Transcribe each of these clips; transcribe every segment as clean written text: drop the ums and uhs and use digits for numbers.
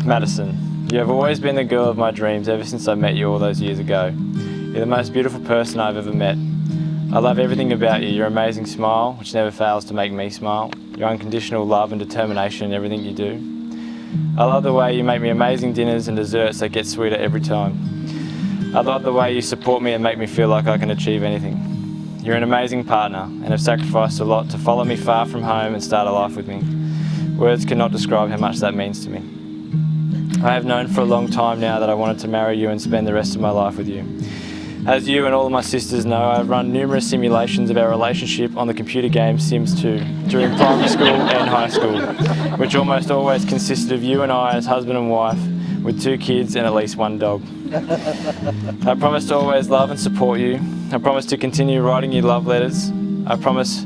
Madison, you have always been the girl of my dreams ever since I met you all those years ago. You're the most beautiful person I've ever met. I love everything about you, your amazing smile, which never fails to make me smile, your unconditional love and determination in everything you do. I love the way you make me amazing dinners and desserts that get sweeter every time. I love the way you support me and make me feel like I can achieve anything. You're an amazing partner and have sacrificed a lot to follow me far from home and start a life with me. Words cannot describe how much that means to me. I have known for a long time now that I wanted to marry you and spend the rest of my life with you. As you and all of my sisters know, I've run numerous simulations of our relationship on the computer game Sims 2 during primary school and high school, which almost always consisted of you and I as husband and wife with 2 kids and at least 1 dog. I promise to always love and support you. I promise to continue writing you love letters. I promise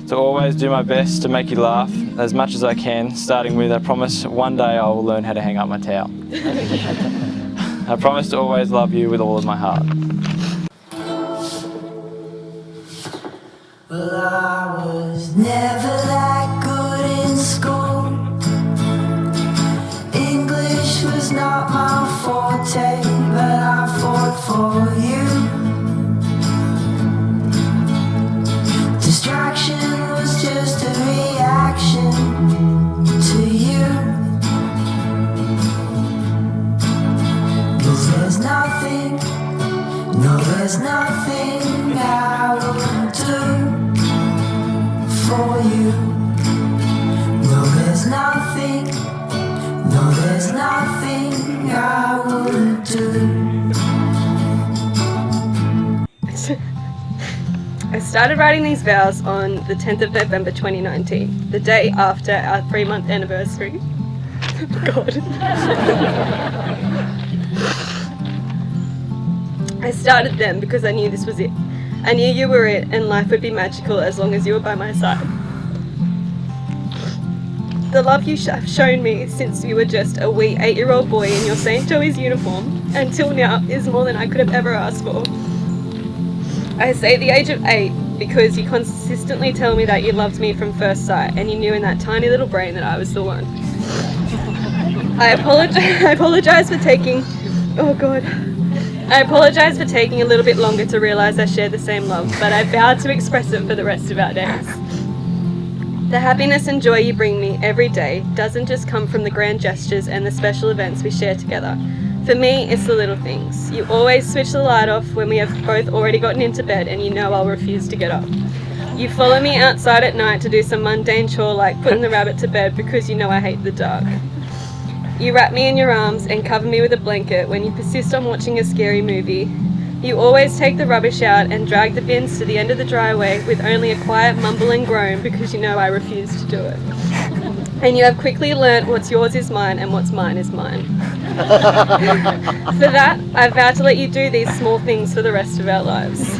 to always do my best to make you laugh as much as I can, starting with I promise one day I will learn how to hang up my towel. I promise to always love you with all of my heart. Well, I was never that good in school. English was not my forte, but I fought for you. Distraction was just a reaction to you. 'Cause there's nothing, no, there's nothing I wouldn't do for you. No, there's nothing, no, there's nothing I wouldn't do. I started writing these vows on the 10th of November 2019, the day after our 3-month anniversary. God. I started them because I knew this was it. I knew you were it and life would be magical as long as you were by my side. The love you have shown me since you were just a wee 8-year-old boy in your St. Joey's uniform until now is more than I could have ever asked for. I say the age of 8 because you consistently tell me that you loved me from first sight and you knew in that tiny little brain that I was the one. I apologize for taking, oh God. I apologize for taking a little bit longer to realize I share the same love, but I vowed to express it for the rest of our days. The happiness and joy you bring me every day doesn't just come from the grand gestures and the special events we share together. For me, it's the little things. You always switch the light off when we have both already gotten into bed and you know I'll refuse to get up. You follow me outside at night to do some mundane chore like putting the rabbit to bed because you know I hate the dark. You wrap me in your arms and cover me with a blanket when you persist on watching a scary movie. You always take the rubbish out and drag the bins to the end of the driveway with only a quiet mumble and groan because you know I refuse to do it. And you have quickly learnt what's yours is mine and what's mine is mine. For that, I vow to let you do these small things for the rest of our lives.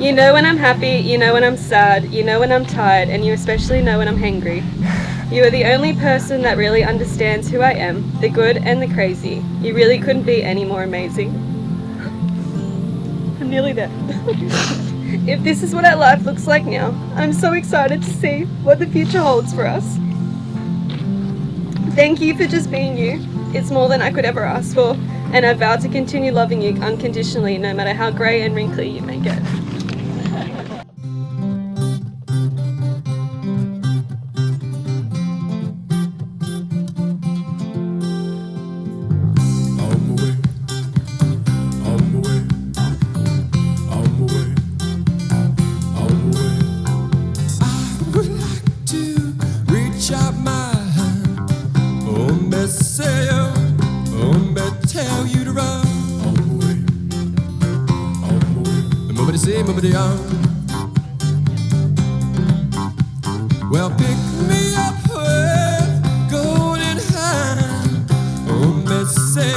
You know when I'm happy, you know when I'm sad, you know when I'm tired, and you especially know when I'm hangry. You are the only person that really understands who I am, the good and the crazy. You really couldn't be any more amazing. I'm nearly there. If this is what our life looks like now, I'm so excited to see what the future holds for us. Thank you for just being you. It's more than I could ever ask for, and I vow to continue loving you unconditionally no matter how grey and wrinkly you may get. Well, pick me up with golden hand. Oh, me say,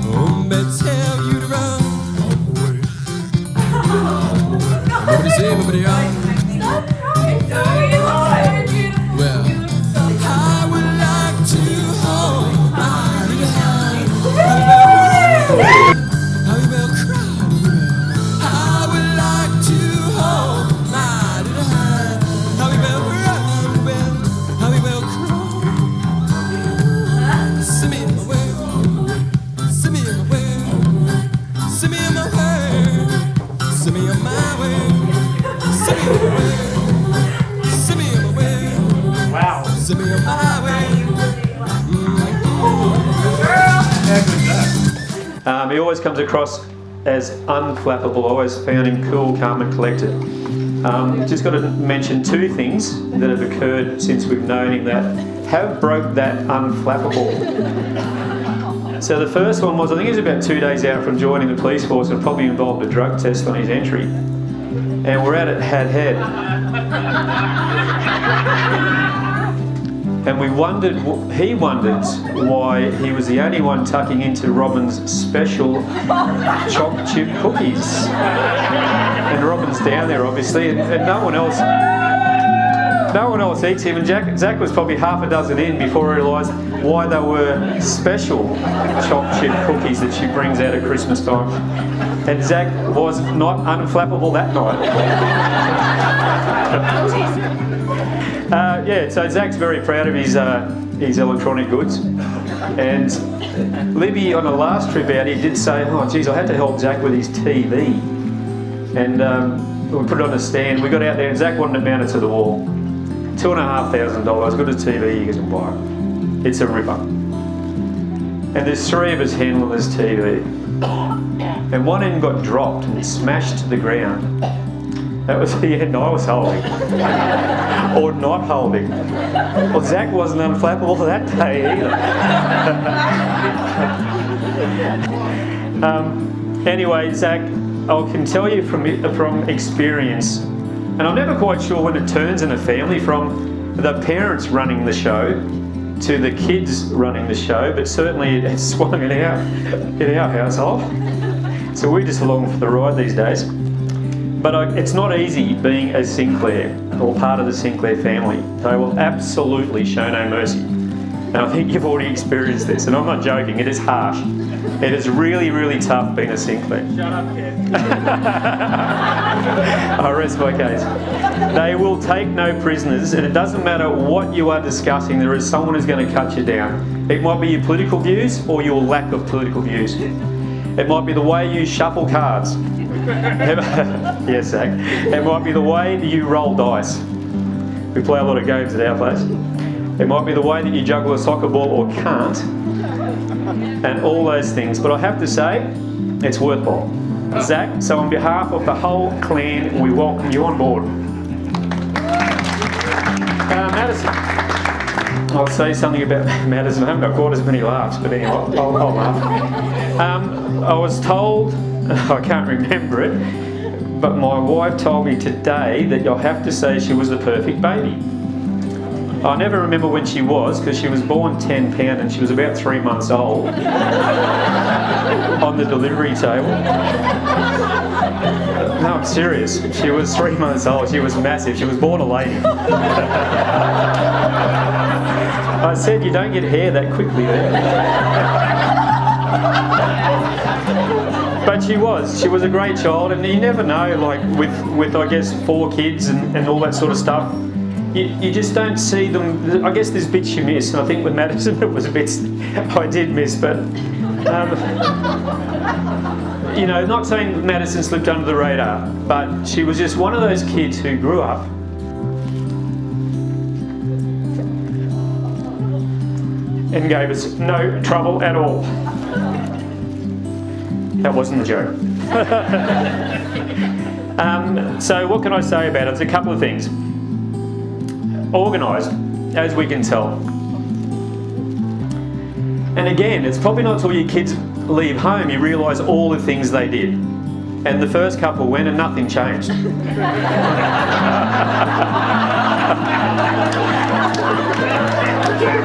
oh, me tell you to run. Nobody say, nobody well, I would like to hold my little hand. How you will cry. I would like to hold my little hand. How you will run, how you will cry. See me send me on my way. He always comes across as unflappable. I always found him cool, calm and collected. Just got to mention two things that have occurred since we've known him that have broke that unflappable. So the first one was, I think he was about 2 days out from joining the police force and probably involved a drug test on his entry. And we're at it head. And he wondered why he was the only one tucking into Robin's special choc chip cookies. And Robin's down there obviously, and no one else eats him. And Zac was probably half a dozen in before he realised why they were special choc chip cookies that she brings out at Christmas time. And Zac was not unflappable that night. So Zac's very proud of his electronic goods. And Libby, on the last trip out, he did say, oh geez, I had to help Zac with his TV. And we put it on a stand. We got out there and Zac wanted it mounted to the wall. $2,500, got a TV, he goes and buy it. It's a ripper. And there's three of us handling this TV. And one end got dropped and smashed to the ground. That was the end I was holding. Or not holding. Well, Zac wasn't unflappable that day either. Anyway, Zac, I can tell you from experience, and I'm never quite sure when it turns in a family from the parents running the show to the kids running the show, but certainly it swung in our household. So we're just along for the ride these days. But it's not easy being a Sinclair or part of the Sinclair family. They will absolutely show no mercy. And I think you've already experienced this, and I'm not joking, it is harsh. It is really, really tough being a Sinclair. Shut up, Kev. I rest my case. They will take no prisoners, and it doesn't matter what you are discussing, there is someone who's going to cut you down. It might be your political views or your lack of political views. It might be the way you shuffle cards. Yes, Zac. It might be the way that you roll dice. We play a lot of games at our place. It might be the way that you juggle a soccer ball or can't, and all those things. But I have to say, it's worthwhile. Zac, so on behalf of the whole clan, we welcome you on board. Madison. I'll say something about Madison. I haven't got quite as many laughs, but anyway, I'll laugh. I was told, I can't remember it, but my wife told me today that you'll have to say she was the perfect baby. I never remember when she was, because she was born 10 pound and she was about 3 months old on the delivery table. No, I'm serious. She was 3 months old. She was massive. She was born a lady. I said you don't get hair that quickly there. But she was a great child, and you never know, like with I guess 4 kids and all that sort of stuff, you just don't see them. I guess there's bits you miss, and I think with Madison it was bits I did miss, but you know, not saying Madison slipped under the radar, but she was just one of those kids who grew up and gave us no trouble at all. That wasn't a joke. So what can I say about it? There's a couple of things. Organised, as we can tell. And again, it's probably not until your kids leave home you realise all the things they did. And the first couple went and nothing changed.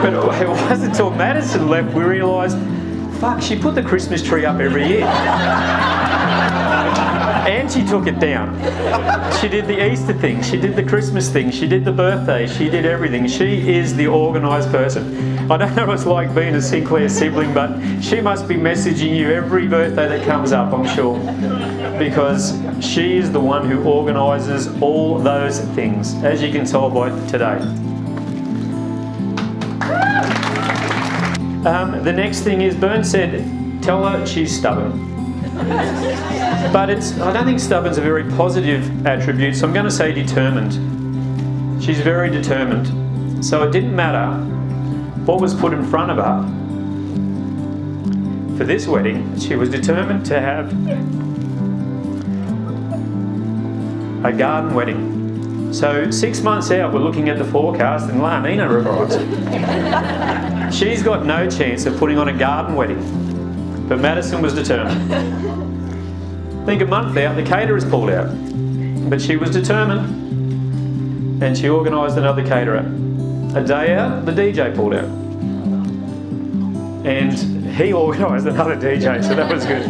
But it wasn't until Madison left we realised, fuck, she put the Christmas tree up every year. And she took it down. She did the Easter thing, she did the Christmas thing, she did the birthday, she did everything. She is the organised person. I don't know what it's like being a Sinclair sibling, but she must be messaging you every birthday that comes up, I'm sure. Because she is the one who organises all those things, as you can tell by today. The next thing is, Bern said, tell her she's stubborn. But I don't think stubborn's a very positive attribute, so I'm going to say determined. She's very determined. So it didn't matter what was put in front of her. For this wedding, she was determined to have a garden wedding. So 6 months out, we're looking at the forecast and La Nina arrives. She's got no chance of putting on a garden wedding, but Madison was determined. I think a month out, the caterers pulled out, but she was determined and she organised another caterer. A day out, the DJ pulled out. And he organised another DJ, so that was good.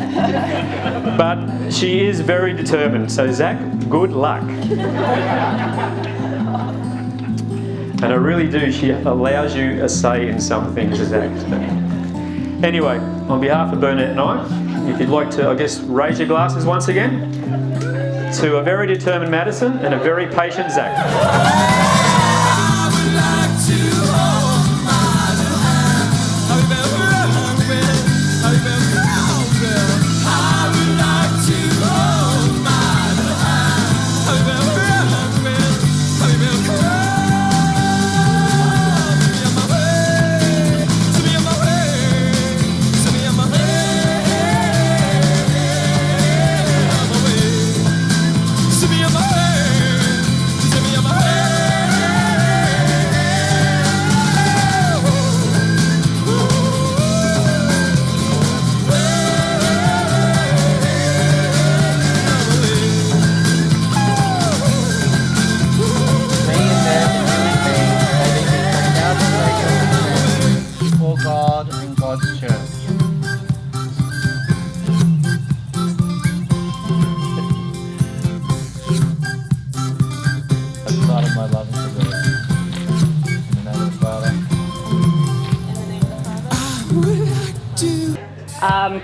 But she is very determined, so Zac, good luck. And I really do, she allows you a say in some things, Zac. Anyway, on behalf of Bernette and I, if you'd like to, I guess, raise your glasses once again to a very determined Madison and a very patient Zac.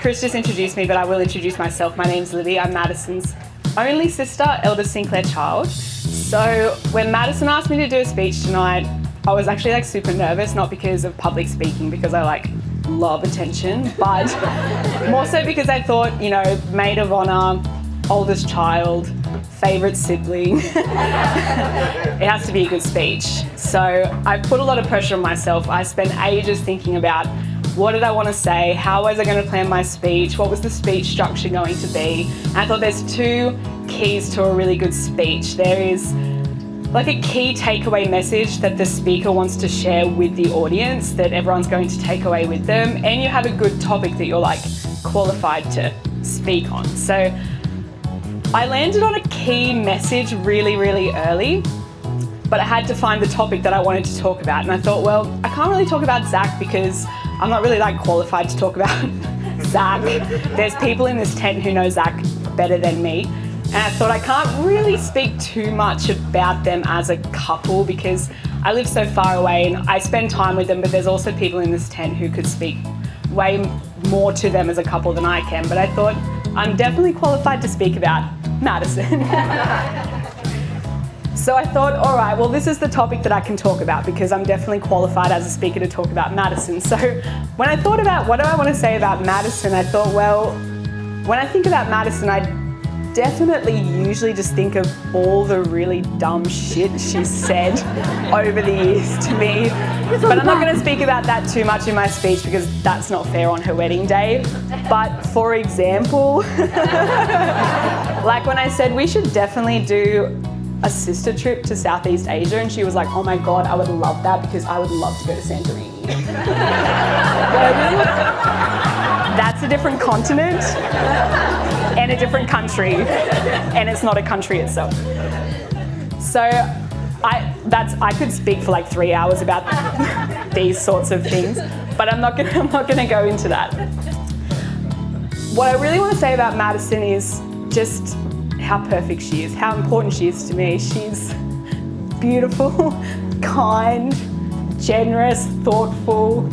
Chris just introduced me, but I will introduce myself. My name's Libby. I'm Madison's only sister, eldest Sinclair child. So when Madison asked me to do a speech tonight, I was actually like super nervous, not because of public speaking, because I like love attention, but more so because I thought, you know, maid of honor, oldest child, favourite sibling. It has to be a good speech. So I put a lot of pressure on myself. I spent ages thinking about what did I want to say, how was I going to plan my speech, what was the speech structure going to be. And I thought there's two keys to a really good speech. There is like a key takeaway message that the speaker wants to share with the audience that everyone's going to take away with them, and you have a good topic that you're like qualified to speak on. So I landed on a key message really, really early, but I had to find the topic that I wanted to talk about. And I thought, well, I can't really talk about Zac because I'm not really like qualified to talk about Zac. There's people in this tent who know Zac better than me. And I thought I can't really speak too much about them as a couple because I live so far away and I spend time with them, but there's also people in this tent who could speak way more to them as a couple than I can. But I thought I'm definitely qualified to speak about Madison. So I thought, all right, well, this is the topic that I can talk about because I'm definitely qualified as a speaker to talk about Madison. So when I thought about what do I want to say about Madison, I thought, well, when I think about Madison, I definitely usually just think of all the really dumb shit she's said over the years to me. But I'm not going to speak about that too much in my speech because that's not fair on her wedding day. But for example, like when I said we should definitely do a sister trip to Southeast Asia, and she was like, oh my God, I would love that because I would love to go to Santorini. That's a different continent and a different country, and it's not a country itself. So I could speak for like 3 hours about these sorts of things, but I'm not gonna go into that. What I really want to say about Madison is just how perfect she is, how important she is to me. She's beautiful, kind, generous, thoughtful,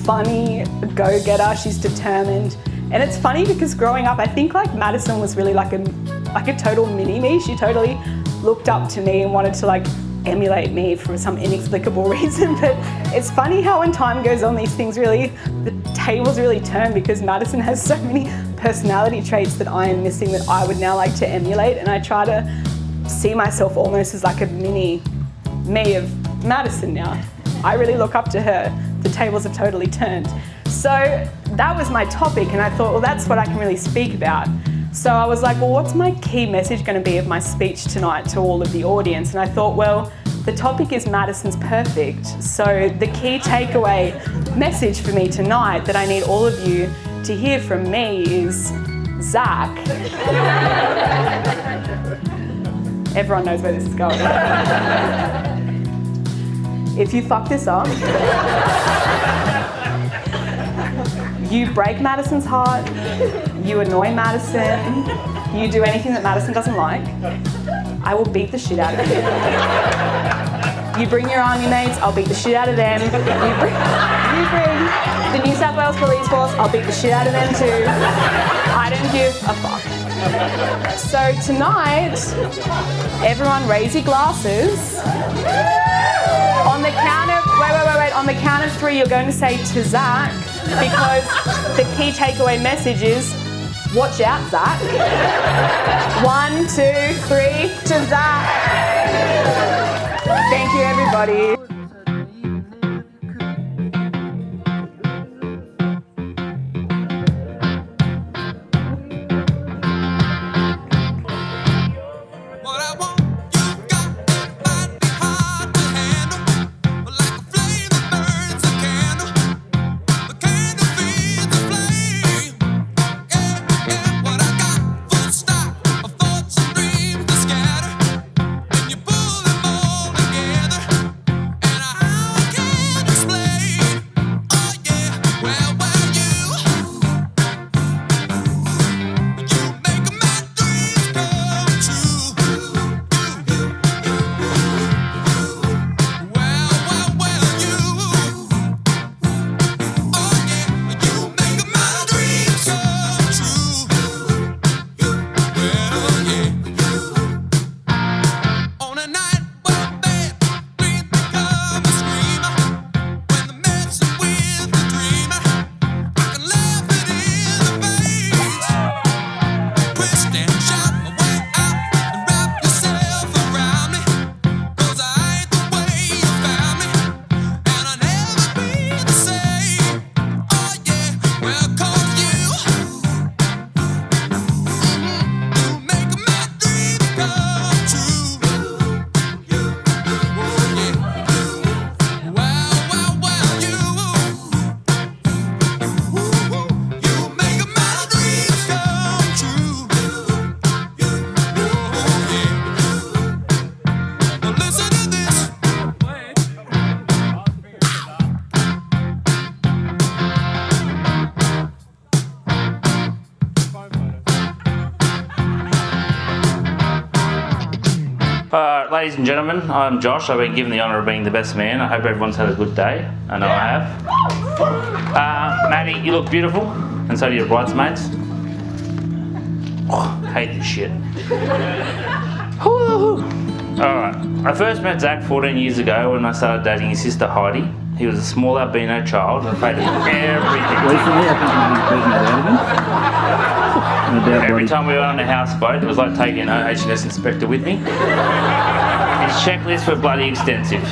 funny, a go-getter. She's determined. And it's funny because growing up, I think like Madison was really like a total mini-me. She totally looked up to me and wanted to like emulate me for some inexplicable reason. But it's funny how when time goes on, these things really, the tables really turn because Madison has so many personality traits that I am missing that I would now like to emulate. And I try to see myself almost as like a mini me of Madison now. I really look up to her. The tables have totally turned. So that was my topic, and I thought, well, that's what I can really speak about. So I was like, well, what's my key message going to be of my speech tonight to all of the audience? And I thought, well, the topic is Madison's perfect. So the key takeaway message for me tonight that I need all of you to hear from me is Zac. Everyone knows where this is going. If you fuck this up, you break Madison's heart, you annoy Madison, you do anything that Madison doesn't like, I will beat the shit out of you. You bring your army mates, I'll beat the shit out of them. You bring the New South Wales Police Force, I'll beat the shit out of them too. I don't give a fuck. So tonight, everyone raise your glasses. On the count of, wait. On the count of 3, you're going to say to Zac, because the key takeaway message is, watch out, Zac. 1, 2, 3, to Zac. Thank you, everybody. What I want, you got, it might be hard to handle, but like a flame that burns a candle, the candle feeds the flame. Yeah, what I got, full stop, of thoughts and dreams to scatter, and you pull them all together, and how I can't explain. Oh yeah, well, you make my dreams come true. Ladies and gentlemen, I'm Josh. I've been given the honour of being the best man. I hope everyone's had a good day. I know I have. Maddie, you look beautiful, and so do your bridesmaids. Oh, hate this shit. Alright, I first met Zac 14 years ago when I started dating his sister Heidi. He was a small albino child and afraid of everything. Recently, I think you've been that out of him. No doubt, Every buddy. time we were on a houseboat, it was like taking an H&S inspector with me. His checklists were bloody extensive.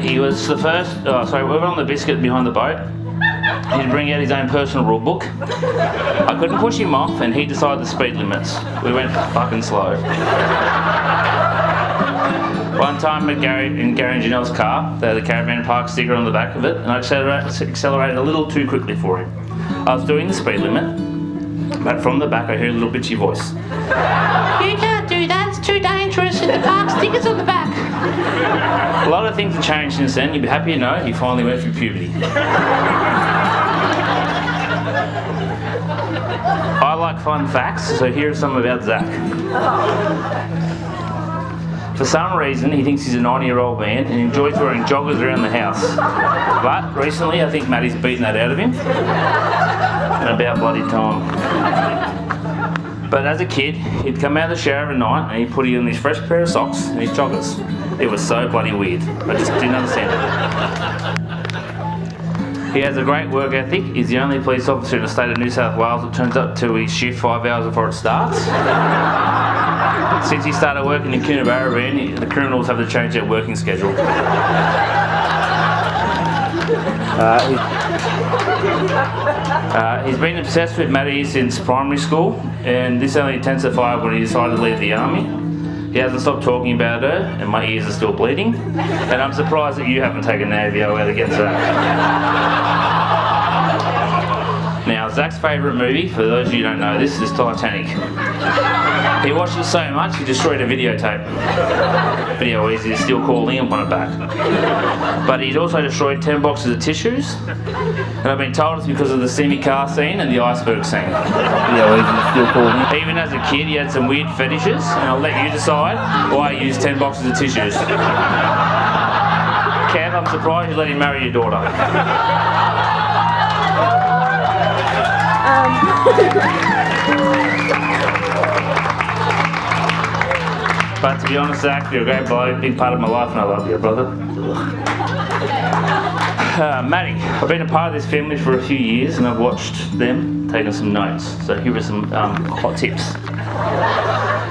He was the first, we were on the biscuit behind the boat. He'd bring out his own personal rule book. I couldn't push him off and he decided the speed limits. We went fucking slow. One time in Gary and Janelle's car, they had a caravan park sticker on the back of it, and I accelerated a little too quickly for him. I was doing the speed limit, but from the back I heard a little bitchy voice. You can't do that, it's too dangerous, and the park sticker's on the back. A lot of things have changed since then. You'd be happy to know he finally went through puberty. I like fun facts, so here are some about Zac. For some reason, he thinks he's a 90-year-old man and enjoys wearing joggers around the house. But recently, I think Maddie's beaten that out of him. And about bloody time. But as a kid, he'd come out of the shower at night and he'd put on his fresh pair of socks and his joggers. It was so bloody weird. I just didn't understand it. He has a great work ethic. He's the only police officer in the state of New South Wales that turns up to his shift 5 hours before it starts. Since he started working in Coonabarabran, the criminals have to change their working schedule. He's been obsessed with Maddi since primary school, and this only intensified when he decided to leave the army. He hasn't stopped talking about her, and my ears are still bleeding. And I'm surprised that you haven't taken Navio out against that. Now, Zac's favourite movie, for those of you who don't know this, is Titanic. He watched it so much, he destroyed a videotape. Video easy to still call Liam on it back. But he's also destroyed 10 boxes of tissues, and I've been told it's because of the steamy car scene and the iceberg scene. Video easy to still call him. Even as a kid, he had some weird fetishes, and I'll let you decide why he used 10 boxes of tissues. Kev, I'm surprised you let him marry your daughter. But to be honest, Zac, you're a great bloke, big part of my life, and I love you, brother. Maddi, I've been a part of this family for a few years, and I've watched them, taken some notes. So here are some hot tips.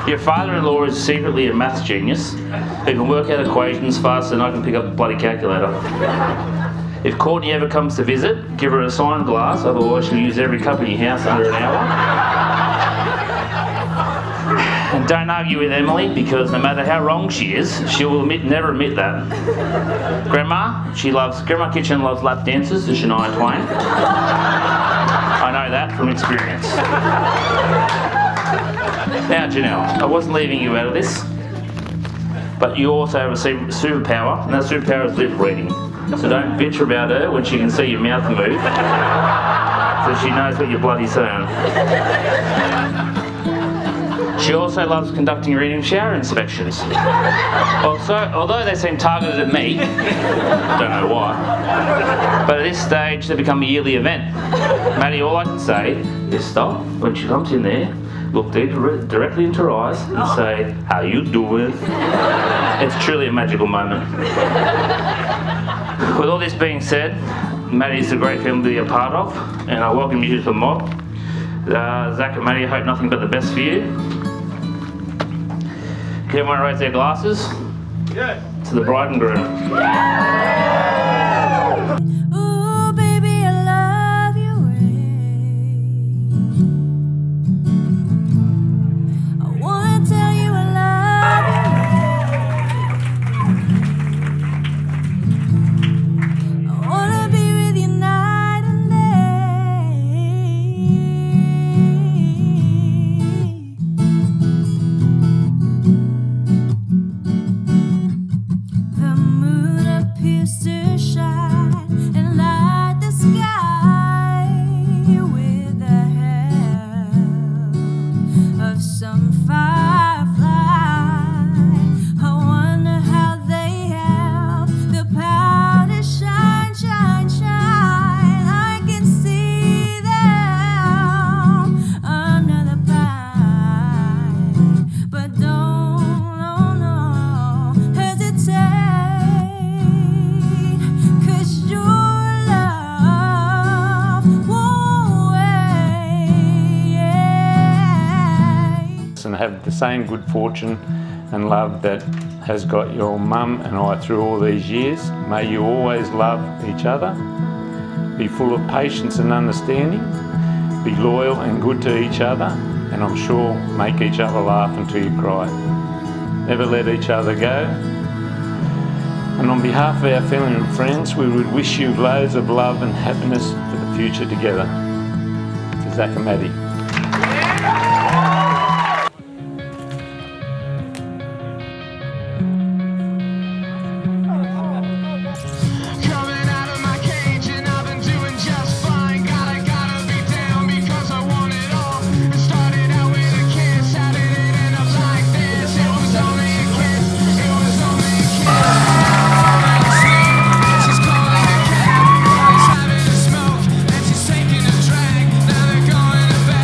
Your father-in-law is secretly a maths genius who can work out equations faster than I can pick up a bloody calculator. If Courtney ever comes to visit, give her a signed glass, otherwise she'll use every cup in your house under an hour. And don't argue with Emily, because no matter how wrong she is, she will never admit that. Grandma Kitchen loves lap dances to Shania Twain. I know that from experience. Now Janelle, I wasn't leaving you out of this, but you also have a superpower, and that superpower is lip reading. So don't bitch about her when she can see your mouth move, so she knows what you're bloody saying. She also loves conducting reading shower inspections. Although they seem targeted at me, don't know why, but at this stage they become a yearly event. Maddi, all I can say is stop when she comes in there, look directly into her eyes and say, "How you doing?" It's truly a magical moment. With all this being said, Maddi is a great film to be a part of, and I welcome you to the mob. Zac and Maddi, I hope nothing but the best for you. Can everyone raise their glasses? Yeah. To the bride and groom. Ooh, baby, I love you. I wanna tell you I love you. I wanna be with you night and day. The moon appears to shine and light the sky with the help of some firefly. I wonder how they have the power to shine, shine, shine. I can see them under the pine, but don't, no, hesitate, 'cause your love won't wait. And have the same good fortune and love that has got your mum and I through all these years. May you always love each other, be full of patience and understanding, be loyal and good to each other, and I'm sure make each other laugh until you cry. Never let each other go. And on behalf of our family and friends, we would wish you loads of love and happiness for the future together. To Zac and Maddi. Coming out of my cage and I've been doing just fine. Gotta be down because I want it all. It started out with a kiss, how did it end up like this? It was only a kiss, it was only a kiss. She's calling a cab, he's having a smoke, and she's taking a drag. Now they're going to bed.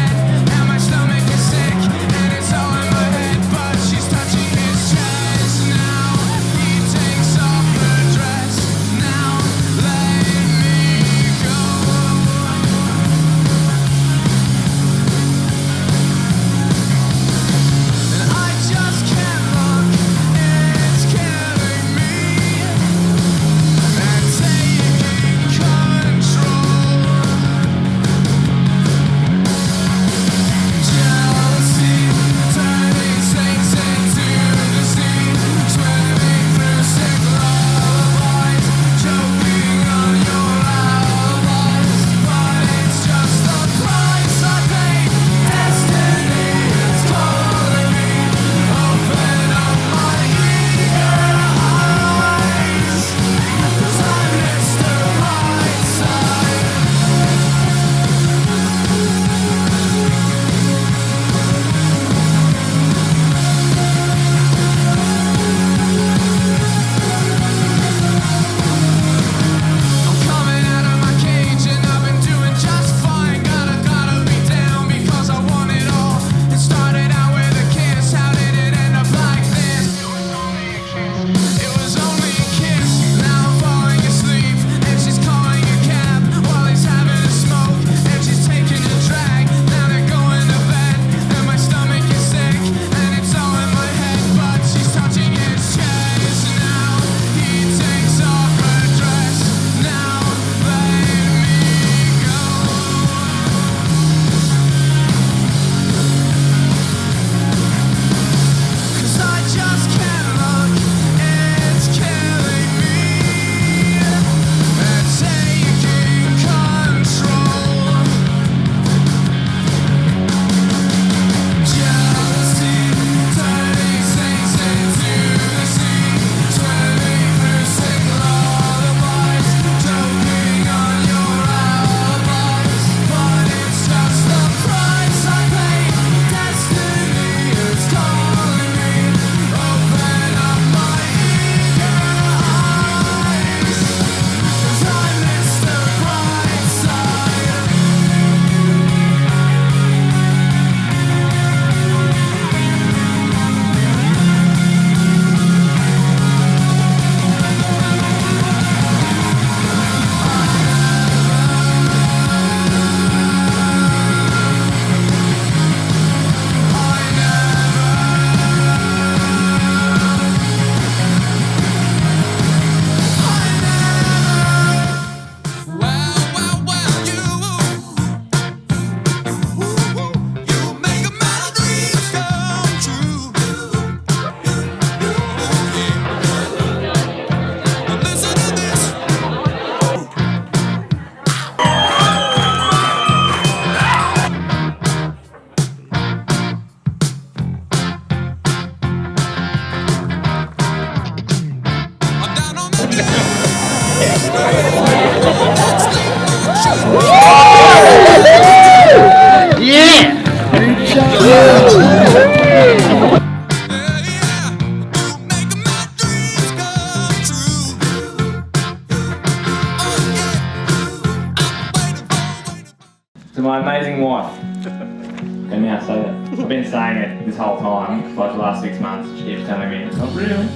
To my amazing wife. And now say that. I've been saying it this whole time, like the last 6 months. She keeps telling me, not really.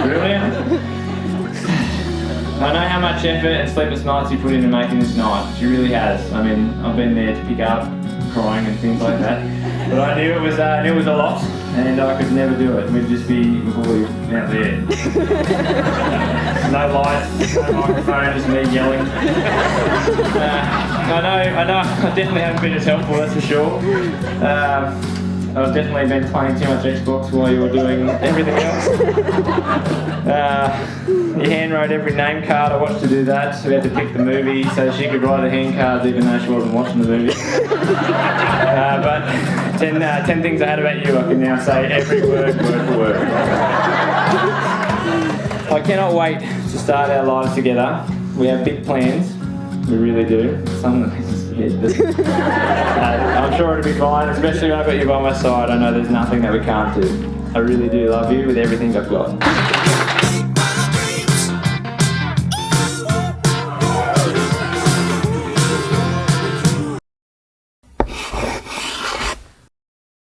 Brilliant. I know how much effort and sleepless nights you put into making this night. She really has. I mean, I've been there to pick up, crying and things like that. But I knew it was a lot, and I could never do it. We'd just be fully out there. No lights, no microphone, just me yelling. I know, I definitely haven't been as helpful, that's for sure. I've definitely been playing too much Xbox while you were doing everything else. You handwrote every name card, I watched her do that. So we had to pick the movie so she could write the hand cards even though she wasn't watching the movie. But 10 things I had about you, I can now say every word for word. I cannot wait to start our lives together. We have big plans, we really do. I'm sure it'll be fine, especially when I've got you by my side. I know there's nothing that we can't do. I really do love you with everything I've got.